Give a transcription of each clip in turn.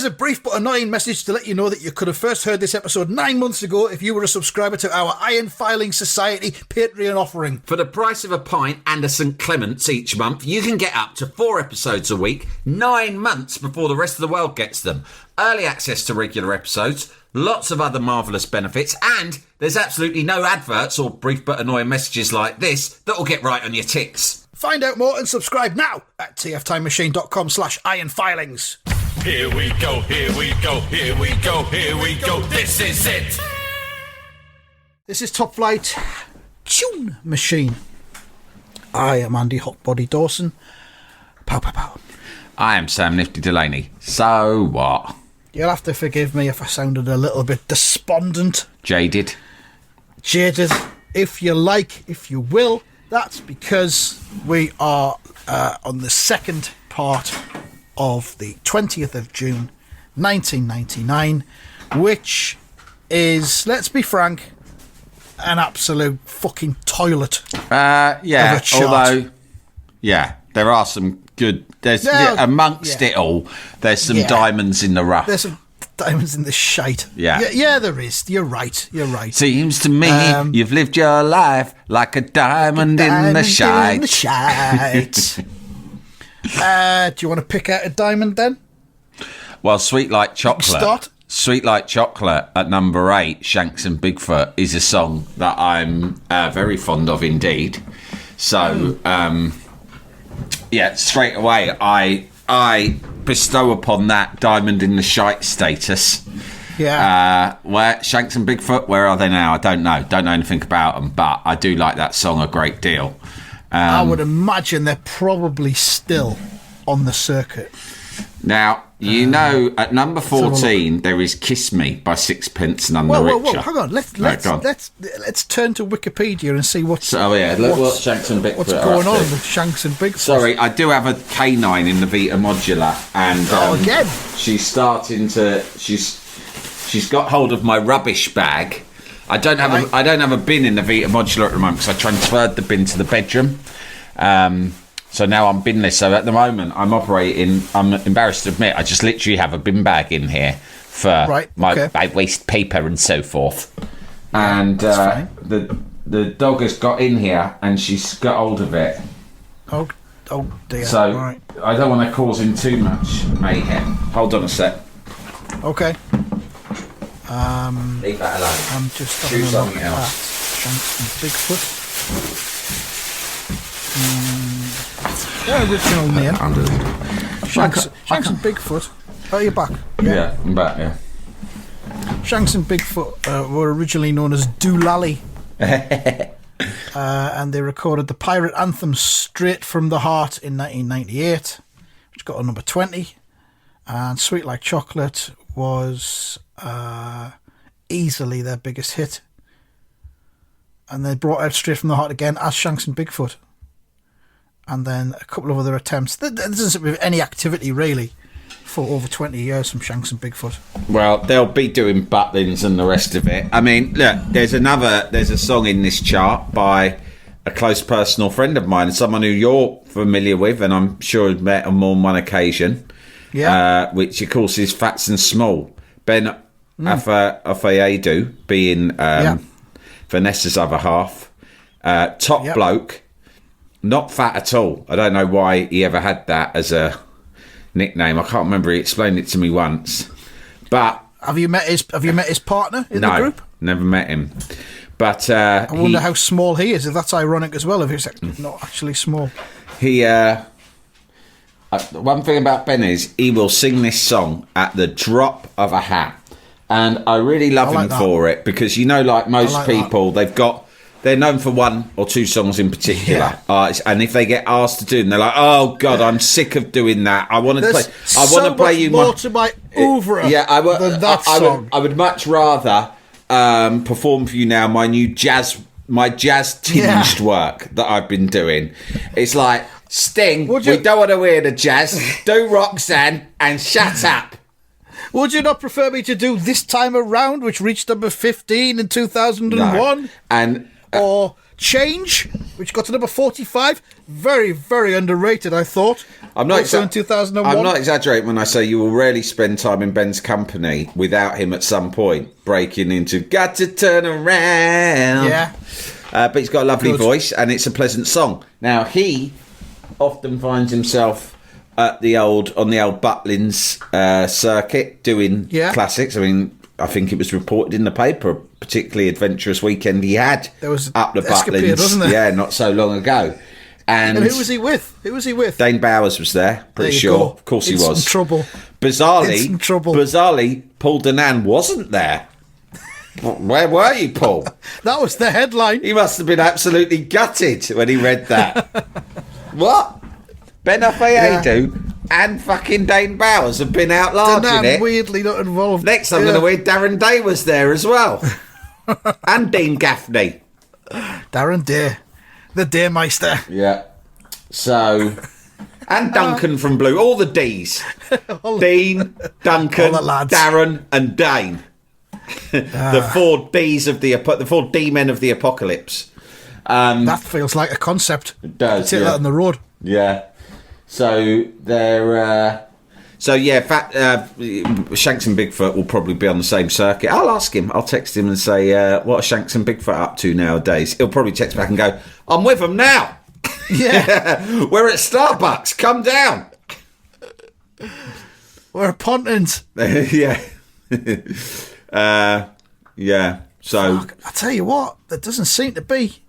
Here's a brief but annoying message to let you know that you could have first heard this episode 9 months ago if you were a subscriber to our Iron Filing Society Patreon offering. For the price of a pint and a St. Clement's each month, you can get up to 4 episodes a week, 9 months before the rest of the world gets them. Early access to regular episodes, lots of other marvellous benefits, and there's absolutely no adverts or brief but annoying messages like this that will get right on your ticks. Find out more and subscribe now at tftimemachine.com/ironfilings. Here we go, here we go, here we go, here we go, this is it! This is Top Flight Tune Machine. I am Andy Hotbody Dawson. Pow, pow, pow. I am Sam Nifty Delaney. So what? You'll have to forgive me if I sounded a little bit despondent. Jaded, if you like, if you will. That's because we are on the second part of the 20th of June 1999, which is, let's be frank, an absolute fucking toilet. Yeah, of a chart. although, yeah, there are some good, there's amongst it all, there's some diamonds in the rough. There's some diamonds in the shite. Yeah, there is. You're right. Seems to me you've lived your life like a diamond in the shite. Do you want to pick out a diamond then? Well, Sweet Like Chocolate. Start. Sweet Like Chocolate at number 8, Shanks and Bigfoot, is a song that I'm very fond of indeed. So, straight away, I bestow upon that diamond in the shite status. Yeah. Where Shanks and Bigfoot, where are they now? I don't know. Don't know anything about them, but I do like that song a great deal. I would imagine they're probably still on the circuit. Now, you know, at number 14, there is Kiss Me by Sixpence None the Richer. Whoa, hang on. Let's turn to Wikipedia and see what's Shanks and Bigfoot. What's going on with Shanks and Bigfoot? Sorry, I do have a canine in the Vita Modular, and again, she's starting to. She's got hold of my rubbish bag. I don't have a bin in the Vita Modular at the moment because I transferred the bin to the bedroom. So now I'm binless. So at the moment I'm operating. I'm embarrassed to admit I just literally have a bin bag in here for my waste paper and so forth. And the dog has got in here and she's got hold of it. Oh dear. So I don't want to cause him too much mayhem. Hold on a sec. Okay. Leave that alone. I'm just having a look at that. Shanks and Bigfoot. Their original name. Shanks and Bigfoot. Oh, you're back. Yeah, I'm back, yeah. Shanks and Bigfoot were originally known as Doolally. And they recorded the pirate anthem Straight from the Heart in 1998, which got a number 20. And Sweet Like Chocolate was easily their biggest hit, and they brought out Straight from the Heart again as Shanks and Bigfoot, and then a couple of other attempts. There doesn't seem any activity really for over 20 years from Shanks and Bigfoot. Well, they'll be doing Butlins and the rest of it. I mean, look, there's a song in this chart by a close personal friend of mine, and someone who you're familiar with, and I'm sure you've met on more than one occasion. Yeah. Which of course is Fats and Small. Ben Afayadu being Vanessa's other half. Top bloke, not fat at all. I don't know why he ever had that as a nickname. I can't remember. He explained it to me once. But have you met his partner in the group? Never met him. But I wonder how small he is. If that's ironic as well. If he's not actually small. He. One thing about Ben is he will sing this song at the drop of a hat, and I really love him for it because like most people, they're known for one or two songs in particular, and if they get asked to do them, they're like, "Oh God, I'm sick of doing that. I want to play. I want to play you more to my oeuvre." Yeah, than that song. I would much rather perform for you now my jazz tinged work that I've been doing. It's like, Sting, we don't want to hear the jazz. Do Roxanne and shut up. Would you not prefer me to do This Time Around, which reached number 15 in 2001? No. And or Change, which got to number 45. Very, very underrated, I thought. I'm not also in 2001. I'm not exaggerating when I say you will rarely spend time in Ben's company without him at some point breaking into "Got to Turn Around." Yeah. But he's got a lovely voice, and it's a pleasant song. Now, he often finds himself on the old Butlins circuit doing classics. I mean, I think it was reported in the paper, a particularly adventurous weekend he had there was up the Butlins. Wasn't there? Yeah, not so long ago. And who was he with? Dane Bowers was there, pretty sure. Go. Of course he was. In trouble. Bizarrely, Paul Danan wasn't there. Where were you, Paul? That was the headline. He must have been absolutely gutted when he read that. What? Ben Afeyedu and fucking Dane Bowers have been out large in it. Weirdly not involved. Next I'm going to hear Darren Day was there as well. And Dean Gaffney. Darren Day. The Daymeister. Yeah. So... And Duncan from Blue. All the Ds. Dean, Duncan, Darren and Dane. The 4 Ds of the 4 D men of the apocalypse. That feels like a concept. It does. Take that on the road. Yeah. So they're. Shanks and Bigfoot will probably be on the same circuit. I'll ask him. I'll text him and say, "What are Shanks and Bigfoot up to nowadays?" He'll probably text back and go, "I'm with them now. Yeah, we're at Starbucks. Come down. We're at Pontins." Yeah. Yeah. So I tell you what, there doesn't seem to be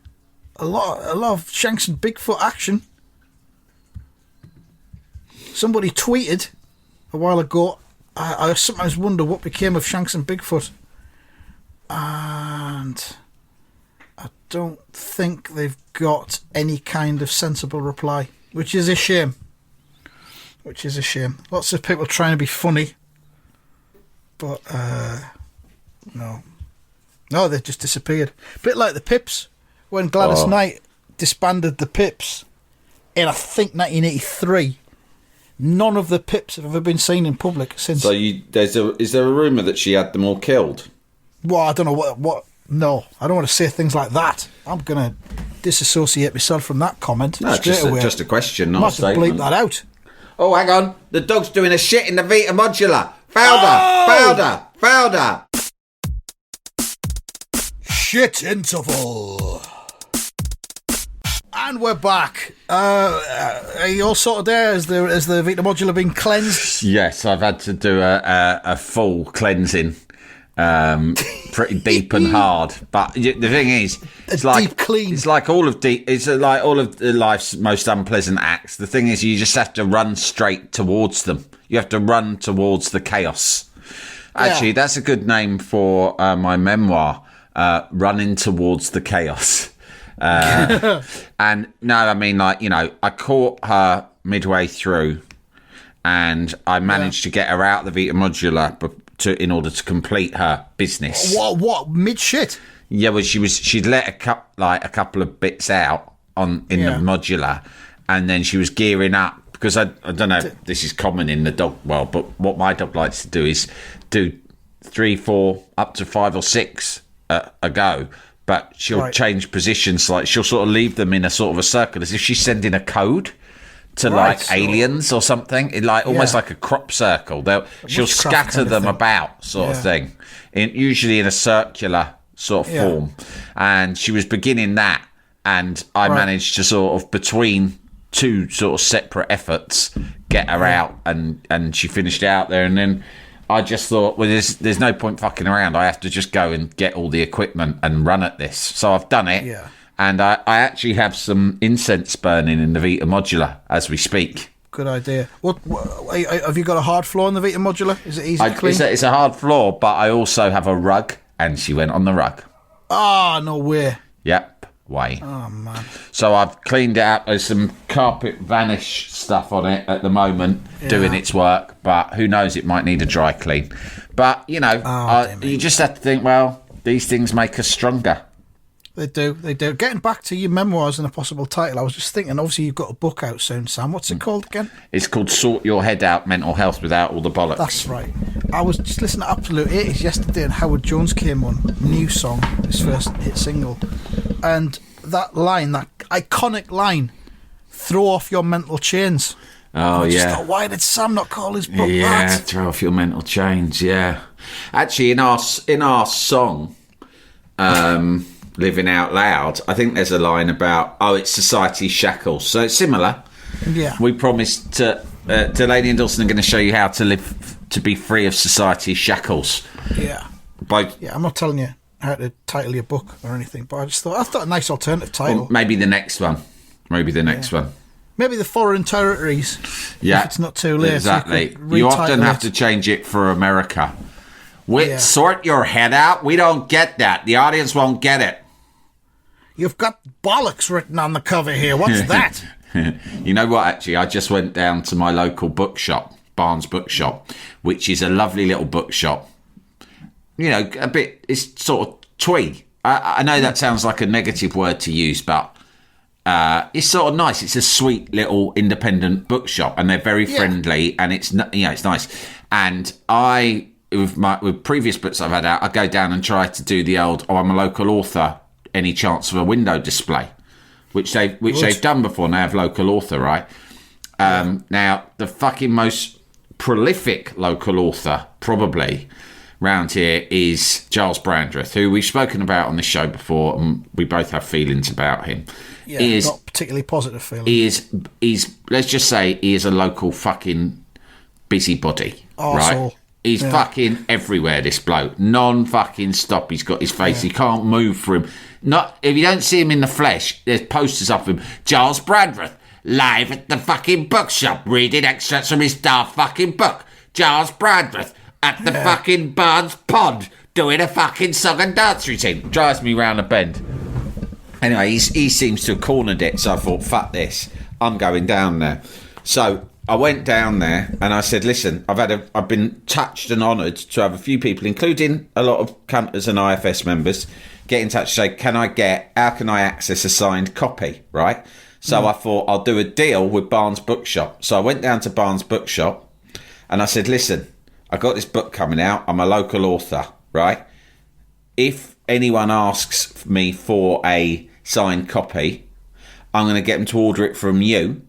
a lot of Shanks and Bigfoot action. Somebody tweeted a while ago, I sometimes wonder what became of Shanks and Bigfoot, and I don't think they've got any kind of sensible reply, which is a shame. Lots of people trying to be funny, but no, they've just disappeared. A bit like the Pips, when Gladys Knight disbanded the Pips in, I think, 1983. None of the Pips have ever been seen in public since. So is there a rumour that she had them all killed? Well, I don't know what. No, I don't want to say things like that. I'm going to disassociate myself from that comment straight away. Just a question, not a Must have statement. bleep that out. Oh, hang on. The dog's doing a shit in the Vita Modular. Found her. Shit interval. And we're back. Are you all sorted there? Has the Vita Modular been cleansed? Yes, I've had to do a full cleansing, pretty deep and hard. But the thing is, it's like deep clean. It's like all of life's most unpleasant acts. The thing is, you just have to run straight towards them. You have to run towards the chaos. Actually, that's a good name for my memoir. Running towards the chaos. And no, I mean, I caught her midway through, and I managed to get her out the Vita Modular in order to complete her business. What mid shit? Yeah, well, she'd let a couple of bits out in the Modular, and then she was gearing up because I don't know if this is common in the dog world, but what my dog likes to do is do 3, 4, up to 5 or 6 a go. But she'll change positions, like she'll sort of leave them in a sort of a circle as if she's sending a code to aliens or something, almost like a crop circle. She'll scatter them about, sort of thing, usually in a circular sort of form. And she was beginning that, and I managed to sort of, between 2 sort of separate efforts, get her out, and she finished out there, and then I just thought, well, there's no point fucking around. I have to just go and get all the equipment and run at this. So I've done it. Yeah. And I actually have some incense burning in the Vita Modular as we speak. Good idea. What have you got a hard floor in the Vita Modular? Is it easy to clean? It's a hard floor, but I also have a rug, and she went on the rug. Ah, no way. Yep. Way. Oh, man. So I've cleaned it up. There's some carpet vanish stuff on it at the moment, doing its work, but who knows, it might need a dry clean. But, you just have to think, well, these things make us stronger. They do. Getting back to your memoirs and a possible title, I was just thinking, obviously you've got a book out soon, Sam. What's it called again? It's called Sort Your Head Out, Mental Health Without All the Bollocks. That's right. I was just listening to Absolute 80s yesterday, and Howard Jones came on. New song, his first hit single. And that line, that iconic line, "Throw off your mental chains." Oh, I just yeah. thought, why did Sam not call his book Yeah, that? throw off your mental chains. Yeah, actually, in our song, "Living Out Loud," I think there's a line about it's society's shackles. So it's similar. Yeah. We promised Delaney and Dawson are going to show you how to live to be free of society's shackles. Yeah. Yeah, I'm not telling you how to title your book or anything, but I thought a nice alternative title. Well, maybe the next one. Maybe the foreign territories. Yeah, if it's not too late. Exactly. So you often have to change it for America. Sort your head out. We don't get that. The audience won't get it. You've got bollocks written on the cover here. What's that? You know what, actually? I just went down to my local bookshop, Barnes Bookshop, which is a lovely little bookshop. You know, it's sort of twee. I know that sounds like a negative word to use, but it's sort of nice. It's a sweet little independent bookshop, and they're very friendly, and it's nice. And with previous books I've had out, I go down and try to do the old, I'm a local author, any chance of a window display, which they've done before, and they have local author, right? Now, the fucking most prolific local author, probably, round here is Giles Brandreth, who we've spoken about on this show before, and we both have feelings about him. Yeah, not particularly positive feelings. He's let's just say he is a local fucking busybody, Arsehole. Right? He's fucking everywhere, this bloke. Non-fucking stop. He's got his face. He can't move for him. Not if you don't see him in the flesh, there's posters of him. Giles Brandreth, live at the fucking bookshop, reading extracts from his daft fucking book. Giles Brandreth at the fucking Barnes Pond, doing a fucking song and dance routine. Drives me round the bend. Anyway, he seems to have cornered it, so I thought, fuck this. I'm going down there. So I went down there and I said, listen, I've been touched and honoured to have a few people, including a lot of Cunters and IFS members, get in touch and say, how can I access a signed copy, right? So I thought I'll do a deal with Barnes Bookshop. So I went down to Barnes Bookshop and I said, listen, I got this book coming out. I'm a local author, right? If anyone asks me for a signed copy, I'm going to get them to order it from you.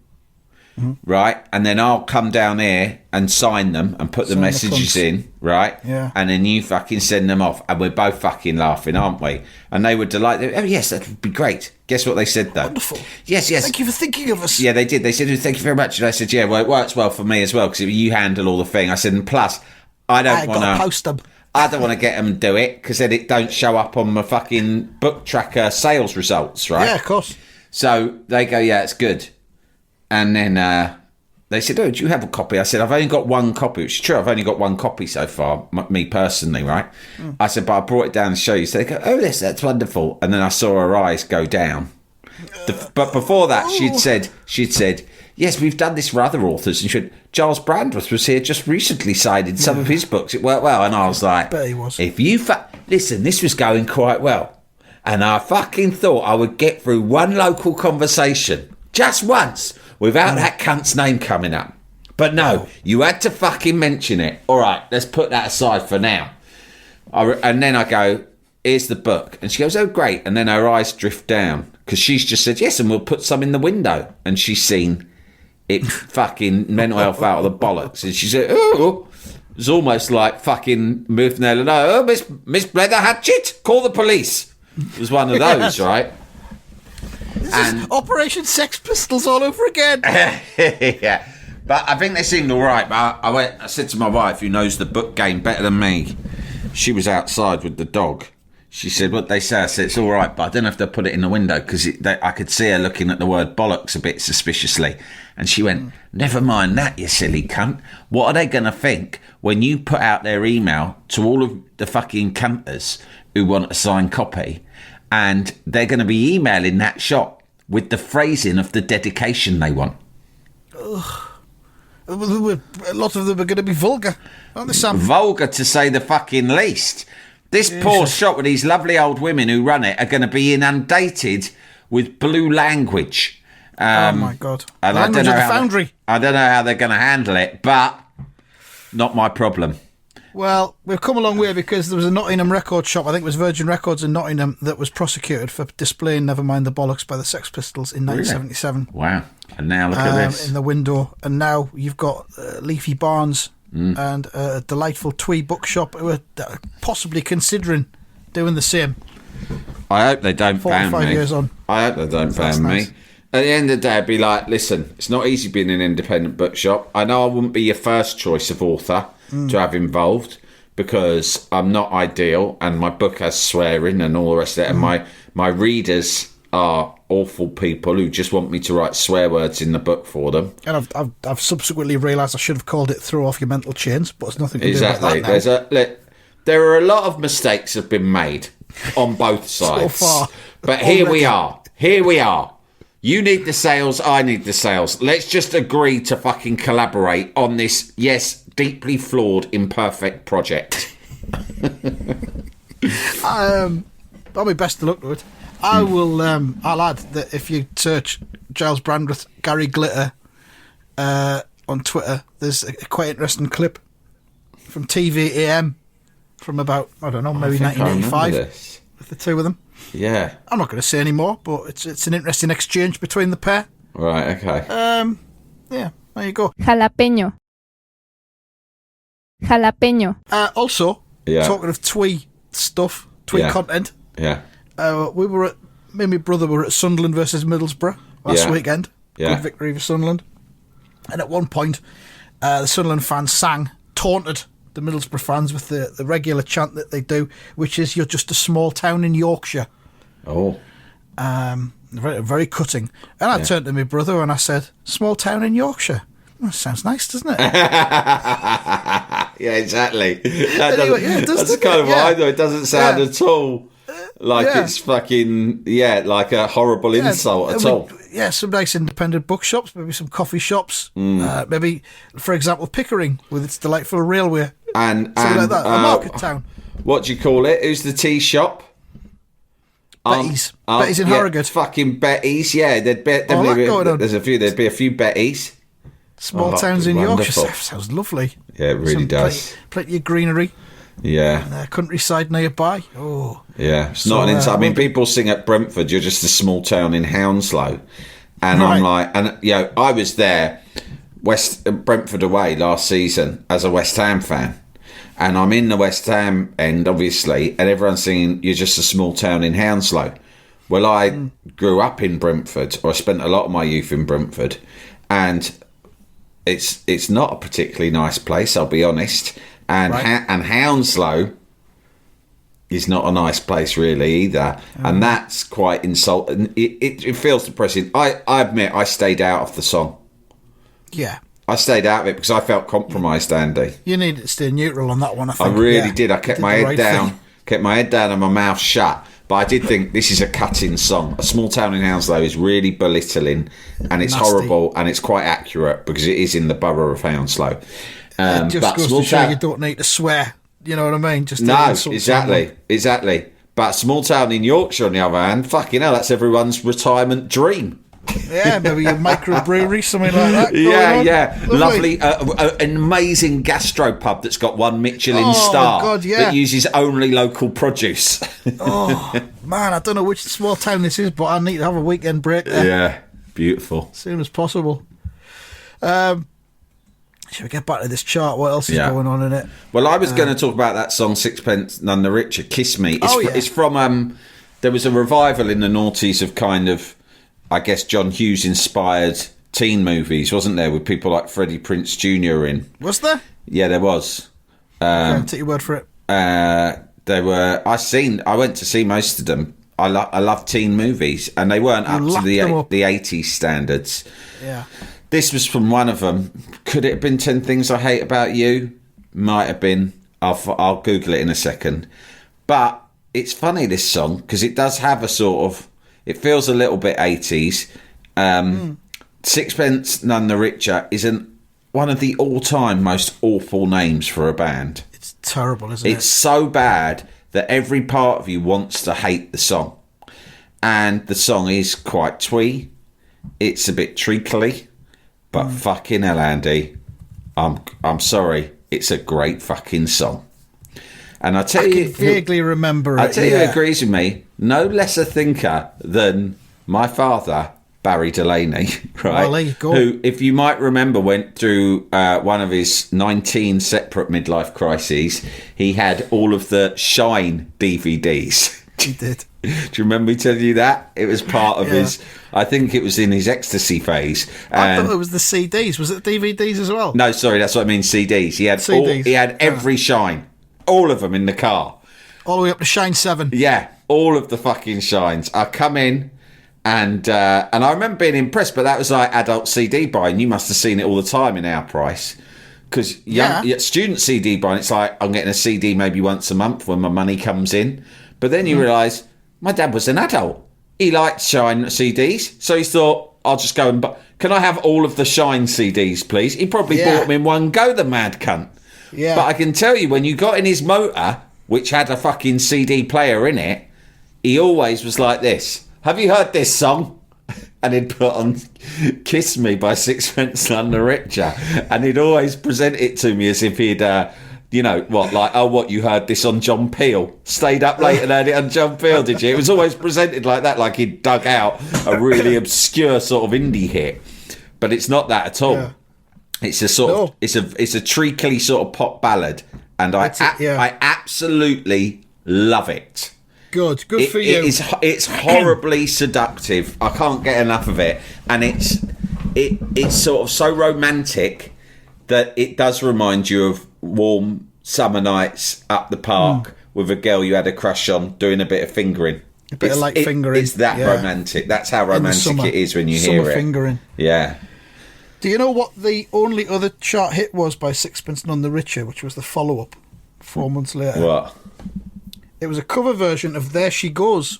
Right, and then I'll come down here and sign them and put the messages in, right? Yeah. And then you fucking send them off, and we're both fucking laughing, aren't we? And they were delighted. Oh yes, that would be great. Guess what they said though? Wonderful. Yes. Thank you for thinking of us. Yeah, they did. They said, oh, thank you very much. And I said, yeah, well, it works well for me as well because you handle all the thing. I said, and plus, I don't want to post them. I don't want to get them to do it because then it don't show up on my fucking book tracker sales results, right? Yeah, of course. So they go, yeah, it's good. And then they said, oh, do you have a copy? I said, I've only got one copy, which is true. I've only got one copy so far, me personally, right? I said, but I brought it down to show you. So they go, oh, yes, that's wonderful. And then I saw her eyes go down. But before that, she'd said, yes, we've done this for other authors. And she said, Giles Brandreth was here just recently signing some of his books. It worked well. And I was like, bet he was. if you... Listen, this was going quite well. And I fucking thought I would get through one local conversation, just once, without that cunt's name coming up. But no, you had to fucking mention it. All right, let's put that aside for now. And then I go, here's the book. And she goes, oh, great. And then her eyes drift down because she's just said, yes, and we'll put some in the window. And she's seen it fucking mental health out of the bollocks. And she said, oh, it was almost like fucking moving there. Oh, Miss Leather Hatchet, call the police. It was one of those, right? This is Operation Sex Pistols all over again. Yeah, but I think they seemed all right. But I said to my wife, who knows the book game better than me, she was outside with the dog. She said, what they say? I said, it's all right, but I don't know if they'll put it in the window because I could see her looking at the word bollocks a bit suspiciously. And she went, never mind that, you silly cunt. What are they going to think when you put out their email to all of the fucking cunters who want a signed copy, and they're going to be emailing that shop with the phrasing of the dedication they want? Ugh. A lot of them are going to be vulgar, aren't they, Sam? Vulgar, to say the fucking least. This poor shop with these lovely old women who run it are going to be inundated with blue language. Oh, my God. And language of the foundry. I don't know how they're going to handle it, but not my problem. Well, we've come a long way because there was a Nottingham record shop, I think it was Virgin Records in Nottingham, that was prosecuted for displaying Nevermind the Bollocks by the Sex Pistols in 1977. Wow. And now look at this. In the window. And now you've got Leafy Barnes and a delightful Twee bookshop who are possibly considering doing the same. I hope they don't ban me. 45 years on. I hope they don't ban me. Nice. At the end of the day, I'd be like, listen, it's not easy being an independent bookshop. I know I wouldn't be your first choice of author to have involved because I'm not ideal and my book has swearing and all the rest of it. And my readers are awful people who just want me to write swear words in the book for them. And I've subsequently realised I should have called it Throw Off Your Mental Chains, but it's nothing to do with that now. There are a lot of mistakes have been made on both sides. So far. But here we are. Here we are. You need the sales, I need the sales. Let's just agree to fucking collaborate on this, yes, deeply flawed, imperfect project. I'll be best to look to it. I'll add that if you search Giles Brandreth, Gary Glitter on Twitter, there's a quite interesting clip from TV AM from about, I don't know, maybe 1985 with the two of them. Yeah. I'm not going to say any more, but it's an interesting exchange between the pair. Right, okay. Yeah, there you go. Jalapeño. Also, talking of Twee stuff, Twee content. Yeah. Me and my brother were at Sunderland versus Middlesbrough last weekend. Yeah. Good victory for Sunderland. And at one point, the Sunderland fans taunted the Middlesbrough fans with the regular chant that they do, which is, "You're just a small town in Yorkshire." Oh. Very, very cutting. And I turned to my brother and I said, "Small town in Yorkshire. Well, that sounds nice, doesn't it?" Yeah, exactly. That's kind of what I know. It doesn't sound at all like it's fucking, like a horrible insult at all. Yeah, some nice independent bookshops, maybe some coffee shops, maybe, for example, Pickering with its delightful railway. And something like that. A market town. What do you call it? Who's the tea shop? Betty's. Betty's in Harrogate. Fucking Betty's, yeah. There'd be there'd be a few Betty's. Small towns in Yorkshire. Sounds lovely. Yeah, it really does. Plenty of greenery. Yeah. And countryside nearby. Oh. Yeah. It's not an insult. I mean, people sing at Brentford, you're just a small town in Hounslow. And I'm like, I was there, Brentford away last season as a West Ham fan. And I'm in the West Ham end, obviously, and everyone's singing, "You're just a small town in Hounslow." Well, I grew up in Brentford, or I spent a lot of my youth in Brentford, and it's not a particularly nice place, I'll be honest. And and Hounslow is not a nice place really either, and that's quite insulting. It feels depressing. I admit I stayed out of the song. Yeah. I stayed out of it because I felt compromised, Andy. You need to stay neutral on that one, I think. I really did. I kept my head down, and my mouth shut. But I did think this is a cutting song. A small town in Hounslow is really belittling, and it's horrible, and it's quite accurate because it is in the borough of Hounslow. It just goes to show you don't need to swear. You know what I mean? Exactly. But small town in Yorkshire, on the other hand, fucking hell, that's everyone's retirement dream. Yeah, maybe a microbrewery, something like that. Yeah. Lovely, an amazing gastropub that's got one Michelin star that uses only local produce. Oh, man, I don't know which small town this is, but I need to have a weekend break there. Yeah, beautiful. As soon as possible. Shall we get back to this chart? What else is going on in it? Well, I was going to talk about that song, Sixpence None the Richer, Kiss Me. It's from, there was a revival in the noughties of kind of, I guess, John Hughes inspired teen movies, wasn't there, with people like Freddie Prinze Jr. in? Was there? Yeah, there was. Take your word for it. There were. I went to see most of them. I love teen movies, and they weren't up to the 80s standards. Yeah. This was from one of them. Could it have been 10 Things I Hate About You? Might have been. I'll Google it in a second. But it's funny, this song, because it does have a sort of. It feels a little bit 80s. Sixpence None the Richer is one of the all-time most awful names for a band. It's terrible, isn't it? It's so bad that every part of you wants to hate the song. And the song is quite twee. It's a bit treacly. But fucking hell, Andy, I'm sorry. it's a great fucking song. And I can vaguely remember it. I tell you who agrees with me. No less a thinker than my father, Barry Delaney, right? Well, there you go. Who, if you might remember, went through one of his 19 separate midlife crises. He had all of the Shine DVDs. He did. Do you remember me telling you that? It was part of his... I think it was in his ecstasy phase. I thought it was the CDs. Was it DVDs as well? No, sorry, that's what I mean, CDs. He had CDs. He had every Shine. All of them in the car. All the way up to Shine 7. Yeah, all of the fucking Shines. I come in and I remember being impressed, but that was like adult CD buying. You must have seen it all the time in our price. Because student CD buying, it's like I'm getting a CD maybe once a month when my money comes in. But then you realise my dad was an adult. He liked Shine CDs. So he thought, I'll just go and buy. Can I have all of the Shine CDs, please? He probably bought them in one go, the mad cunt. Yeah. But I can tell you, when you got in his motor, which had a fucking CD player in it, he always was like this. Have you heard this song? And he'd put on Kiss Me by Sixpence None the Richer. And he'd always present it to me as if he'd, you heard this on John Peel? Stayed up late and heard it on John Peel, did you? It was always presented like that, like he'd dug out a really obscure sort of indie hit. But it's not that at all. Yeah. It's a sort of it's a treacly sort of pop ballad, and I absolutely love it. Good for you. It's horribly seductive. I can't get enough of it, and it's sort of so romantic that it does remind you of warm summer nights up the park with a girl you had a crush on doing a bit of fingering. A bit of light fingering. It's that romantic. That's how romantic it is when you hear it. Summer fingering. Yeah. Do you know what the only other chart hit was by Sixpence None the Richer, which was the follow-up 4 months later? What? It was a cover version of There She Goes,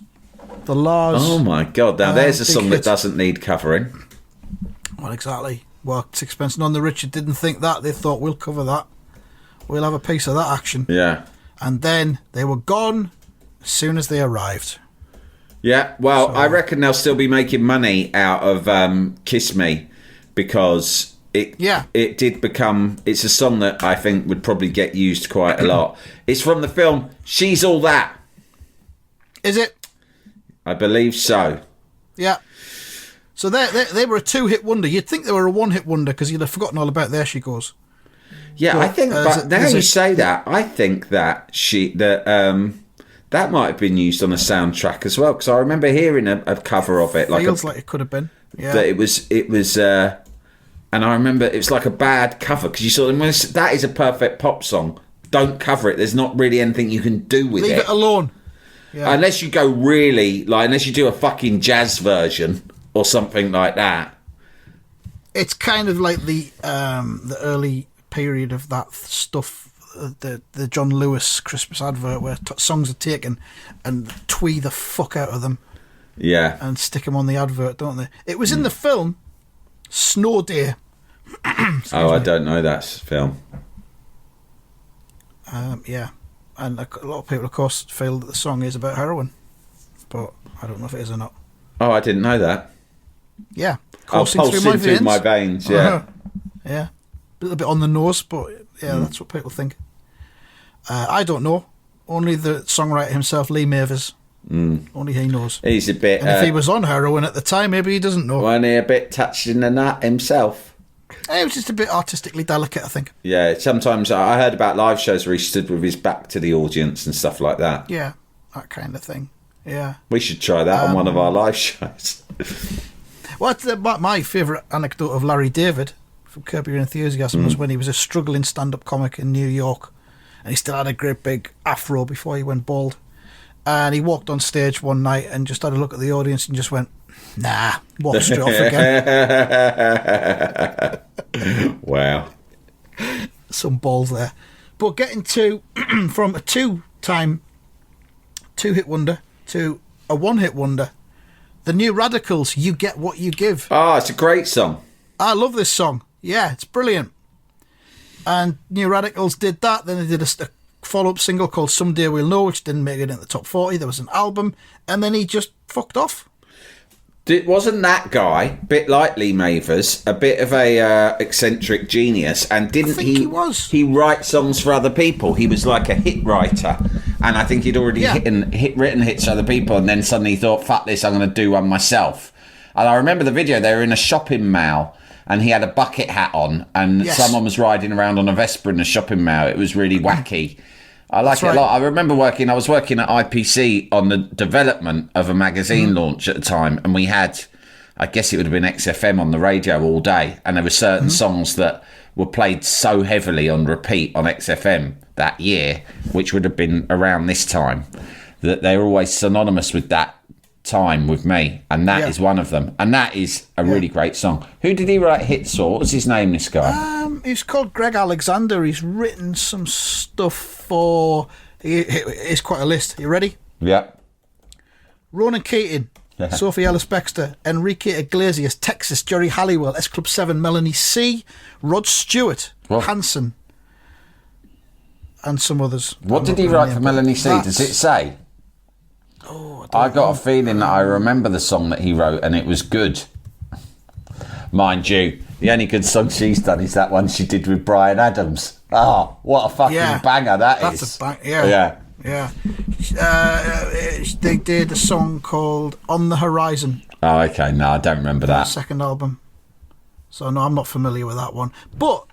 the Lars. Oh my God, now there's a song that doesn't need covering. Well, exactly. Well, Sixpence None the Richer didn't think that. They thought, we'll cover that. We'll have a piece of that action. Yeah. And then they were gone as soon as they arrived. Yeah, well, I reckon they'll still be making money out of Kiss Me, because it did become... It's a song that I think would probably get used quite a lot. It's from the film She's All That. Is it? I believe so. Yeah. So they were a two-hit wonder. You'd think they were a one-hit wonder because you'd have forgotten all about There She Goes. Yeah, but I think... But now you say that, I think that that might have been used on a soundtrack as well, because I remember hearing a cover of it. Feels like it could have been. Yeah. That it was... and I remember it was like a bad cover, because you saw them. That is a perfect pop song. Don't cover it. There's not really anything you can do with it. Leave it alone. Yeah. Unless you go really, unless you do a fucking jazz version or something like that. It's kind of like the early period of that stuff, the John Lewis Christmas advert, where songs are taken and twee the fuck out of them. Yeah. And stick them on the advert, don't they? It was in the film Snow Day. I don't know that film. Yeah. And a lot of people, of course, feel that the song is about heroin. But I don't know if it is or not. Oh, I didn't know that. Yeah. Pulsing through my veins, yeah. Yeah. A little bit on the nose, but yeah, that's what people think. I don't know. Only the songwriter himself, Lee Mavers. Only he knows. He's a bit... And if he was on heroin at the time, maybe he doesn't know. Wasn't he a bit touched in the nut himself? It was just a bit artistically delicate, I think. Yeah, sometimes I heard about live shows where he stood with his back to the audience and stuff like that. Yeah, that kind of thing. Yeah. We should try that on one of our live shows. Well, my favourite anecdote of Larry David from Curb Your Enthusiasm was when he was a struggling stand-up comic in New York, and he still had a great big afro before he went bald. And he walked on stage one night and just had a look at the audience and just went, nah, walked straight off again. Wow. Some balls there. But getting to, from a two-hit wonder to a one-hit wonder, the New Radicals, You Get What You Give. Oh, it's a great song. I love this song. Yeah, it's brilliant. And New Radicals did that. Then they did a follow-up single called Someday We'll Know, which didn't make it in the top 40. There was an album, and then he just fucked off. Wasn't that guy, a bit like Lee Mavers, a bit of a eccentric genius? And didn't he was. He write songs for other people. He was like a hit writer, and I think he'd already written hits for other people. And then suddenly he thought, "Fuck this! I'm going to do one myself." And I remember the video. They were in a shopping mall, and he had a bucket hat on, and someone was riding around on a Vespa in a shopping mall. It was really wacky. I like it a lot. I remember I was working at IPC on the development of a magazine launch at the time, and we had, I guess it would have been XFM on the radio all day, and there were certain songs that were played so heavily on repeat on XFM that year, which would have been around this time, that they were always synonymous with that time with me, and that is one of them, and that is a really great song. Who did he write hits for? What was his name, this guy? He's called Greg Alexander. He's written some stuff for, it's quite a list. You ready? Yeah. Ronan Keating, Sophie Ellis Bextor, Enrique Iglesias, Texas, Jerry Halliwell, S Club 7, Melanie C, Rod Stewart, Hanson, and some others. What did he write for Melanie C? Does it say? Oh, I got a feeling that I remember the song that he wrote, and it was good. Mind you, the only good song she's done is that one she did with Bryan Adams. Oh, what a fucking banger that is. That's a banger, yeah. They did a song called On the Horizon. Oh, okay. No, I don't remember that. Second album. So, no, I'm not familiar with that one. But,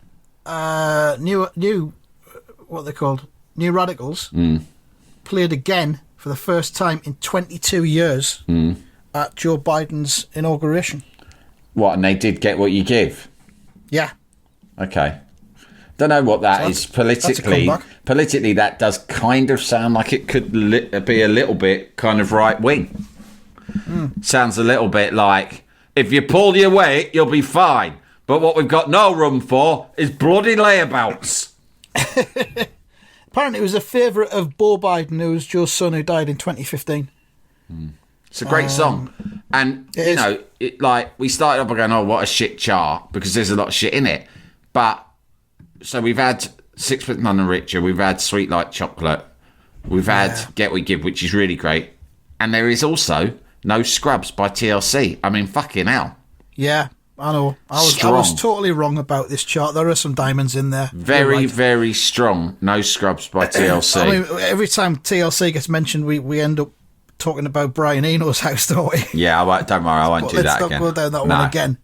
what they're called, New Radicals, played again for the first time in 22 years at Joe Biden's inauguration. What, and they did Get What You Give? Yeah. Okay. Don't know what that is politically. Politically, that does kind of sound like it could be a little bit kind of right wing. Sounds a little bit like, if you pull your weight, you'll be fine. But what we've got no room for is bloody layabouts. Apparently, it was a favourite of Beau Biden, who was Joe's son, who died in 2015. It's a great song. And, you know, we started off by going, oh, what a shit chart, because there's a lot of shit in it. But, so we've had Sixpence None the Richer, we've had Sweet Like Chocolate, we've had Get What You Give, which is really great. And there is also No Scrubs by TLC. I mean, fucking hell. Yeah. I know. I was totally wrong about this chart. There are some diamonds in there. Very, very strong. No Scrubs by TLC. I mean, every time TLC gets mentioned, we end up talking about Brian Eno's house, don't we? Yeah, don't worry, I won't do that again. Let's not go down that one again.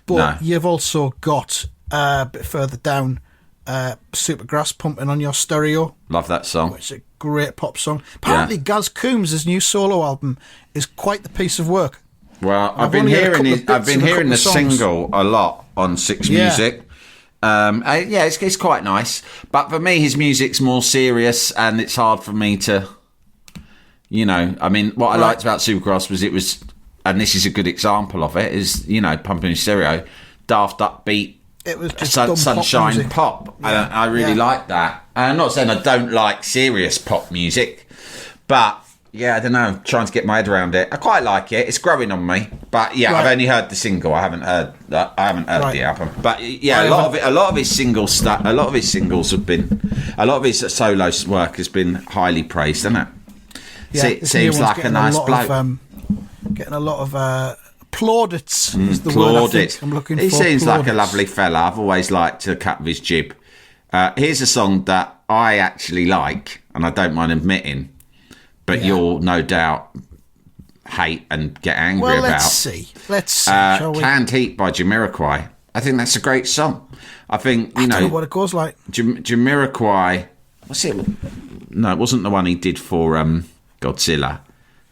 But you've also got, a bit further down, Supergrass Pumping on Your Stereo. Love that song. It's a great pop song. Apparently, Gaz Coombs' new solo album is quite the piece of work. Well, I've been hearing the single a lot on Six Music. It's quite nice. But for me, his music's more serious, and it's hard for me to, you know. I mean, what I liked about Supergrass was, and this is a good example of it, is, you know, Pumping Stereo, daft upbeat. It was just sunshine pop. Yeah. I really like that. And I'm not saying I don't like serious pop music, but. Yeah, I don't know. Trying to get my head around it. I quite like it. It's growing on me. But yeah, I've only heard the single. I haven't heard the album. But yeah, a lot of his singles have been, a lot of his solo work has been highly praised, hasn't it? Yeah, it seems like a nice bloke. Getting a lot of plaudits. Is the word I think I'm looking for. He seems like a lovely fella. I've always liked the cut of his jib. Here's a song that I actually like, and I don't mind admitting. But you'll no doubt hate and get angry about. Let's see. Shall we? Canned Heat by Jamiroquai. I think that's a great song. I think, I don't know what it goes like. Jamiroquai, what's it? No, it wasn't the one he did for Godzilla.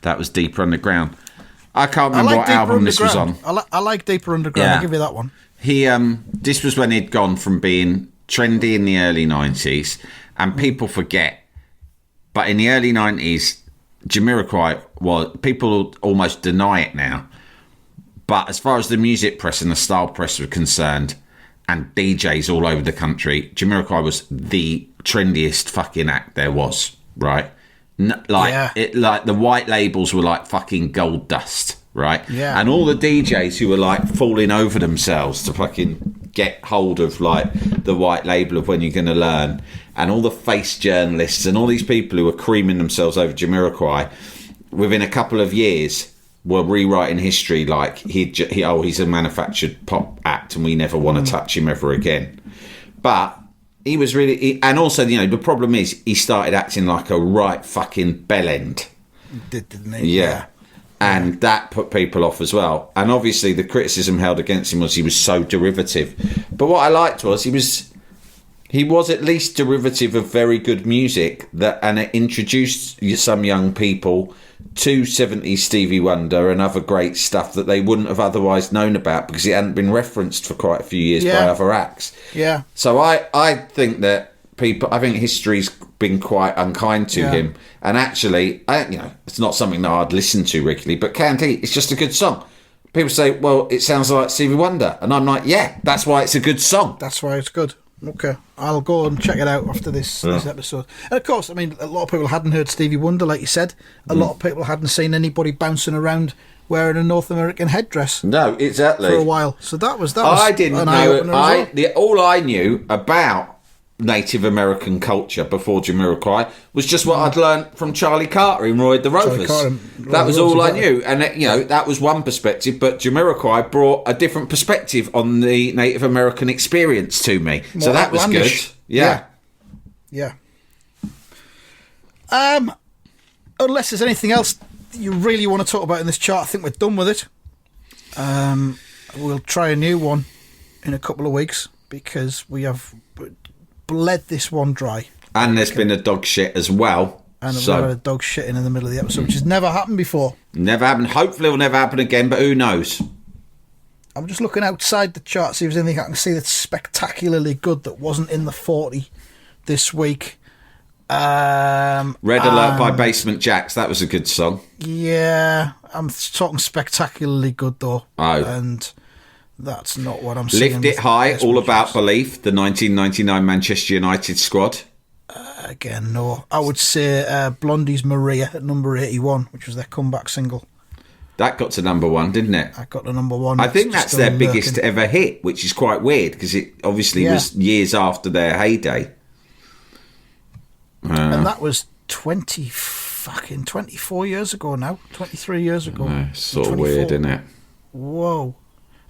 That was Deeper Underground. I can't remember what album this was on. I like Deeper Underground. I'll give you that one. This was when he'd gone from being trendy in the early 90s, and people forget. But in the early 90s, Jamiroquai people almost deny it now. But as far as the music press and the style press were concerned, and DJs all over the country, Jamiroquai was the trendiest fucking act there was, right? Like the white labels were like fucking gold dust, right? Yeah. And all the DJs who were like falling over themselves to fucking get hold of like the white label of When You're Gonna Learn, and all the face journalists and all these people who were creaming themselves over Jamiroquai, within a couple of years, were rewriting history like he's a manufactured pop act and we never want to touch him ever again. But he was really... and also, the problem is he started acting like a right fucking bellend. Didn't he? Yeah. And that put people off as well. And obviously the criticism held against him was he was so derivative. But what I liked was he was at least derivative of very good music, and it introduced some young people to 70s Stevie Wonder and other great stuff that they wouldn't have otherwise known about because it hadn't been referenced for quite a few years by other acts. Yeah. So I think that I think history's been quite unkind to him. And actually, it's not something that I'd listen to regularly, but Candy, it's just a good song. People say, well, it sounds like Stevie Wonder. And I'm like, yeah, that's why it's a good song. That's why it's good. Okay, I'll go and check it out after this episode. And of course, I mean, a lot of people hadn't heard Stevie Wonder, like you said. A lot of people hadn't seen anybody bouncing around wearing a North American headdress. No, exactly. For a while. So that was I didn't an know. eye-opener All I knew about Native American culture before Jamiroquai was just what I'd learned from Charlie Carter in Roy the Rovers. That was all I knew, and that was one perspective. But Jamiroquai brought a different perspective on the Native American experience to me, so that was good. Yeah. Unless there's anything else you really want to talk about in this chart, I think we're done with it. We'll try a new one in a couple of weeks because we have bled this one dry. And there's been a dog shit as well. And we've had a dog shitting in the middle of the episode, which has never happened before. Never happened. Hopefully it will never happen again, but who knows? I'm just looking outside the chart, see if there's anything I can see that's spectacularly good that wasn't in the 40 this week. Red Alert by Basement Jaxx. That was a good song. Yeah, I'm talking spectacularly good though. Oh. And that's not what I'm saying. Lift It High, All About Belief, the 1999 Manchester United squad. Again, no. I would say Blondie's Maria at number 81, which was their comeback single. That got to number 1, didn't it? I got to number 1. I think that's their biggest ever hit, which is quite weird because it obviously was years after their heyday. And that was 24 years ago now. 23 years ago. It's sort of weird, isn't it? Whoa.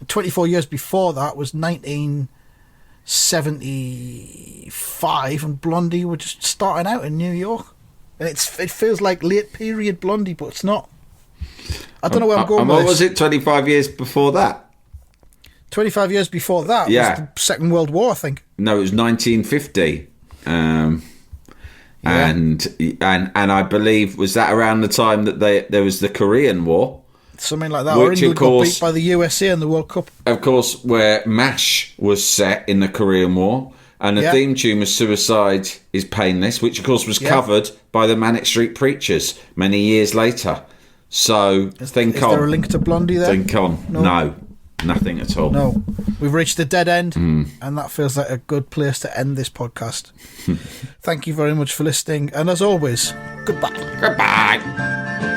24 years before that was 1975, and Blondie were just starting out in New York. And it feels like late period Blondie, but it's not. I don't know where I'm going with what this. was it, 25 years before that? 25 years before that was the Second World War, I think. No, it was 1950. And I believe, was that around the time that there was the Korean War? Something like that. Or England got beat by the USA in the World Cup. Of course, where MASH was set in the Korean War. And the theme tune was Suicide is Painless, which of course was covered by the Manic Street Preachers many years later. So think on. Is there a link to Blondie there? Think on. No, nothing at all. No. We've reached a dead end, and that feels like a good place to end this podcast. Thank you very much for listening, and as always, goodbye. Goodbye.